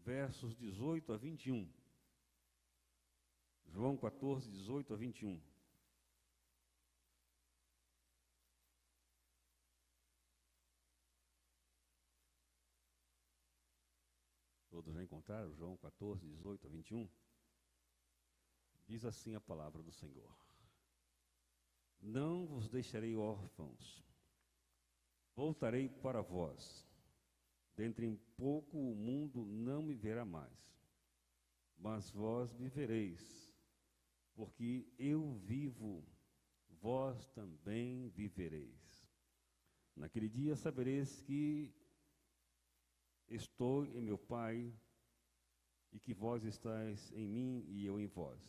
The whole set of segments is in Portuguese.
versos 18 a 21. João 14, 18 a 21. Todos já encontraram João 14, 18 a 21? Diz assim a palavra do Senhor: Não vos deixarei órfãos, voltarei para vós. Dentro em pouco o mundo não me verá mais, mas vós vivereis, porque eu vivo, vós também vivereis. Naquele dia sabereis que estou em meu Pai, e que vós estáis em mim e eu em vós.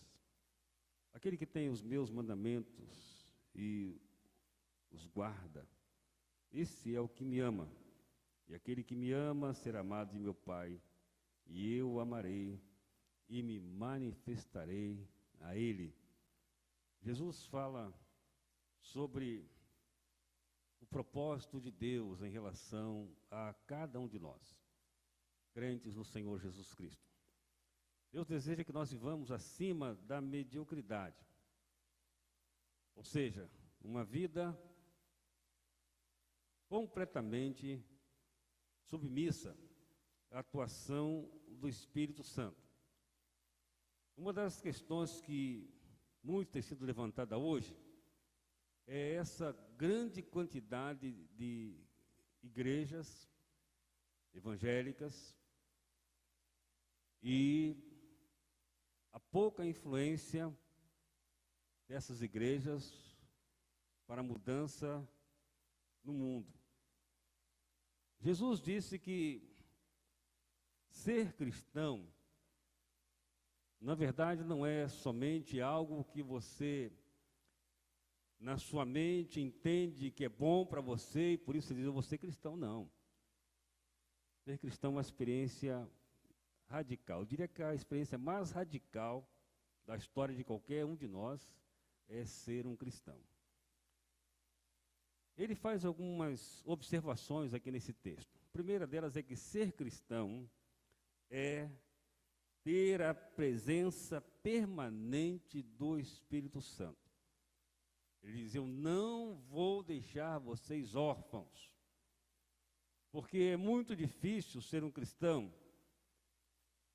Aquele que tem os meus mandamentos e os guarda, esse é o que me ama. E aquele que me ama será amado de meu Pai, e eu o amarei e me manifestarei a ele. Jesus fala sobre o propósito de Deus em relação a cada um de nós, crentes no Senhor Jesus Cristo. Deus deseja que nós vivamos acima da mediocridade, ou seja, uma vida completamente submissa à atuação do Espírito Santo. Uma das questões que muito tem sido levantada hoje é essa grande quantidade de igrejas evangélicas e a pouca influência dessas igrejas para a mudança no mundo. Jesus disse que ser cristão, na verdade, não é somente algo que você, na sua mente, entende que é bom para você e por isso você diz: eu vou ser cristão. Não. Ser cristão é uma experiência radical. Eu diria que a experiência mais radical da história de qualquer um de nós é ser um cristão. Ele faz algumas observações aqui nesse texto. A primeira delas é que ser cristão é ter a presença permanente do Espírito Santo. Ele diz: eu não vou deixar vocês órfãos, porque é muito difícil ser um cristão,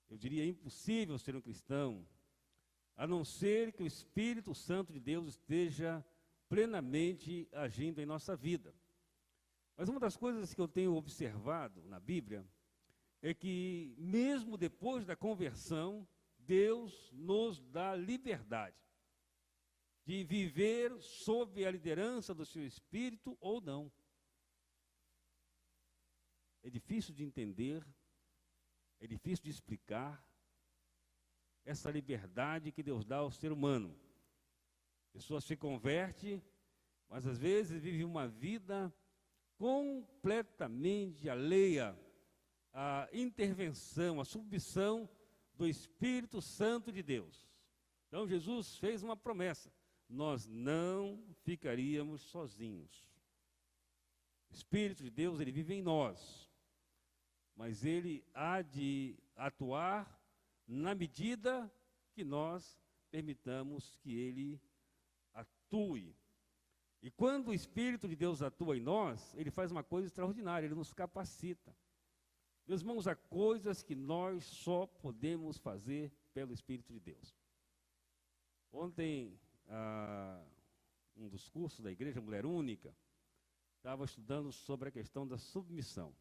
eu diria impossível ser um cristão, a não ser que o Espírito Santo de Deus esteja plenamente agindo em nossa vida. Mas uma das coisas que eu tenho observado na Bíblia é que, mesmo depois da conversão, Deus nos dá liberdade de viver sob a liderança do seu Espírito ou não. É difícil de entender, é difícil de explicar essa liberdade que Deus dá ao ser humano. A pessoa se converte, mas às vezes vive uma vida completamente alheia à intervenção, à submissão do Espírito Santo de Deus. Então Jesus fez uma promessa: nós não ficaríamos sozinhos. O Espírito de Deus, ele vive em nós, mas ele há de atuar na medida que nós permitamos que ele atue. E quando o Espírito de Deus atua em nós, ele faz uma coisa extraordinária, ele nos capacita. Meus irmãos, há coisas que nós só podemos fazer pelo Espírito de Deus. Ontem, um dos cursos da Igreja Mulher Única estava estudando sobre a questão da submissão.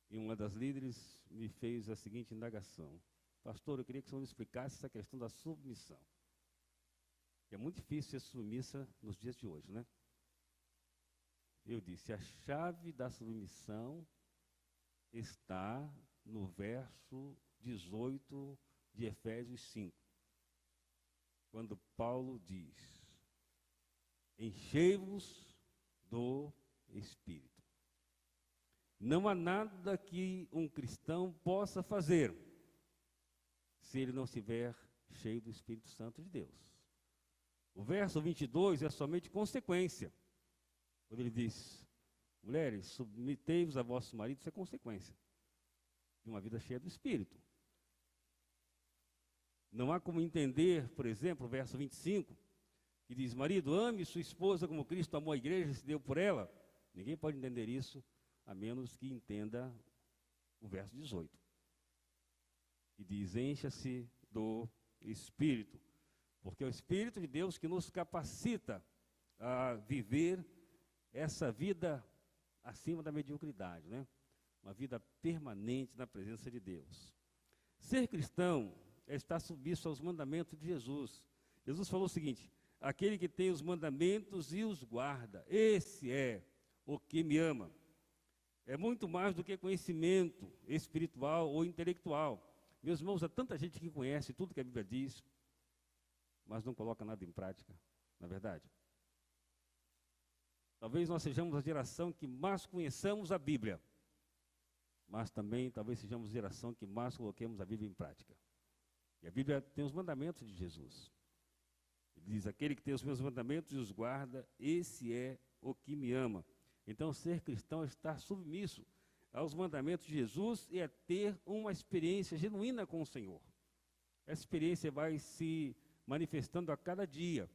E uma das líderes me fez a seguinte indagação: pastor, eu queria que o senhor me explicasse essa questão da submissão. É muito difícil ser submissa nos dias de hoje, né? Eu disse: a chave da submissão está no verso 18 de Efésios 5, quando Paulo diz: enchei-vos do Espírito. Não há nada que um cristão possa fazer se ele não estiver cheio do Espírito Santo de Deus. O verso 22 é somente consequência. Quando ele diz: mulheres, submetei-vos a vosso marido, isso é consequência. de uma vida cheia do Espírito. Não há como entender, por exemplo, o verso 25, que diz: marido, ame sua esposa como Cristo amou a igreja e se deu por ela. Ninguém pode entender isso, a menos que entenda o verso 18, que diz: encha-se do Espírito, porque é o Espírito de Deus que nos capacita a viver essa vida acima da mediocridade, né? Uma vida permanente na presença de Deus. Ser cristão é estar submisso aos mandamentos de Jesus. Jesus falou o seguinte: aquele que tem os mandamentos e os guarda, esse é o que me ama. É muito mais do que conhecimento espiritual ou intelectual. Meus irmãos, há tanta gente que conhece tudo que a Bíblia diz, mas não coloca nada em prática, não é verdade? Talvez nós sejamos a geração que mais conheçamos a Bíblia, mas também talvez sejamos a geração que mais coloquemos a Bíblia em prática. E a Bíblia tem os mandamentos de Jesus. Ele diz: aquele que tem os meus mandamentos e os guarda, esse é o que me ama. Então, ser cristão é estar submisso aos mandamentos de Jesus e é ter uma experiência genuína com o Senhor. Essa experiência vai se manifestando a cada dia.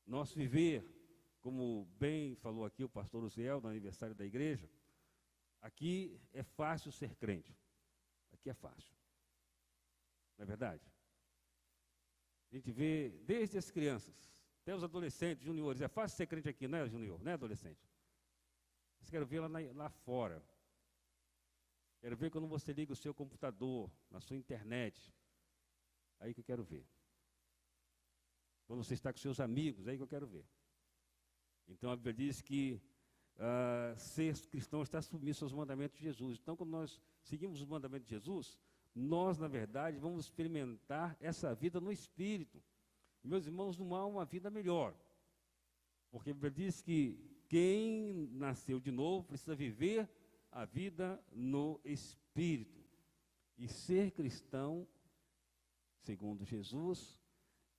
Nosso viver, como bem falou aqui o pastor Uziel, no aniversário da igreja, aqui é fácil ser crente. Aqui é fácil. Não é verdade? A gente vê desde as crianças até os adolescentes, juniores. É fácil ser crente aqui, não é, junior? Não é, adolescente? Vocês querem ver lá fora. Quero ver quando você liga o seu computador, na sua internet. Aí que eu quero ver. Quando você está com seus amigos, aí que eu quero ver. Então a Bíblia diz que ser cristão está submisso aos mandamentos de Jesus. Então, quando nós seguimos os mandamentos de Jesus, nós, na verdade, vamos experimentar essa vida no Espírito. Meus irmãos, não há uma vida melhor. Porque a Bíblia diz que quem nasceu de novo precisa viver a vida no Espírito. E ser cristão, segundo Jesus,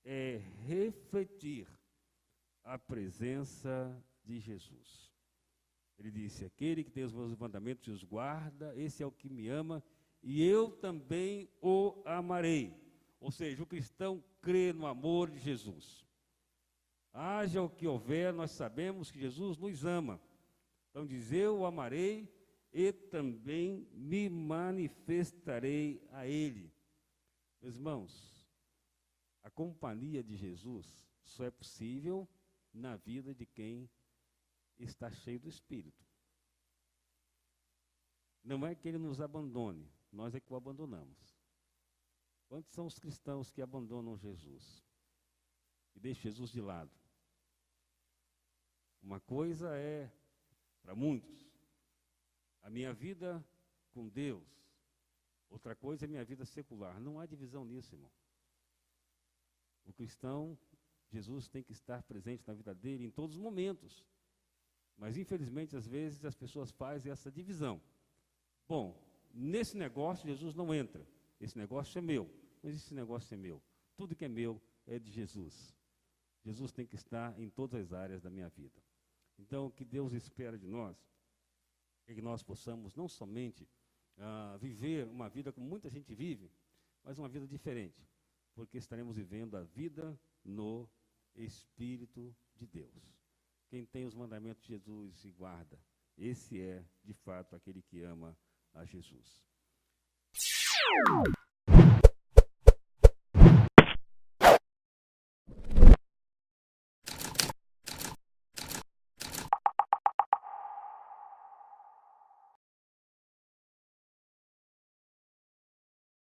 é refletir a presença de Jesus. Ele disse: aquele que tem os meus mandamentos e os guarda, esse é o que me ama, e eu também o amarei. Ou seja, o cristão crê no amor de Jesus. Haja o que houver, nós sabemos que Jesus nos ama. Então diz: eu o amarei e também me manifestarei a Ele. Meus irmãos, a companhia de Jesus só é possível na vida de quem está cheio do Espírito. Não é que Ele nos abandone, nós é que o abandonamos. Quantos são os cristãos que abandonam Jesus e deixam Jesus de lado? Uma coisa é, para muitos, a minha vida com Deus. Outra coisa é a minha vida secular. Não há divisão nisso, irmão. O cristão, Jesus tem que estar presente na vida dele em todos os momentos. Mas, infelizmente, às vezes as pessoas fazem essa divisão. Bom, nesse negócio Jesus não entra. Esse negócio é meu. Mas esse negócio é meu. Tudo que é meu é de Jesus. Jesus tem que estar em todas as áreas da minha vida. Então, o que Deus espera de nós é que nós possamos não somente viver uma vida como muita gente vive, mas uma vida diferente, porque estaremos vivendo a vida no Espírito de Deus. Quem tem os mandamentos de Jesus e guarda, esse é, de fato, aquele que ama a Jesus.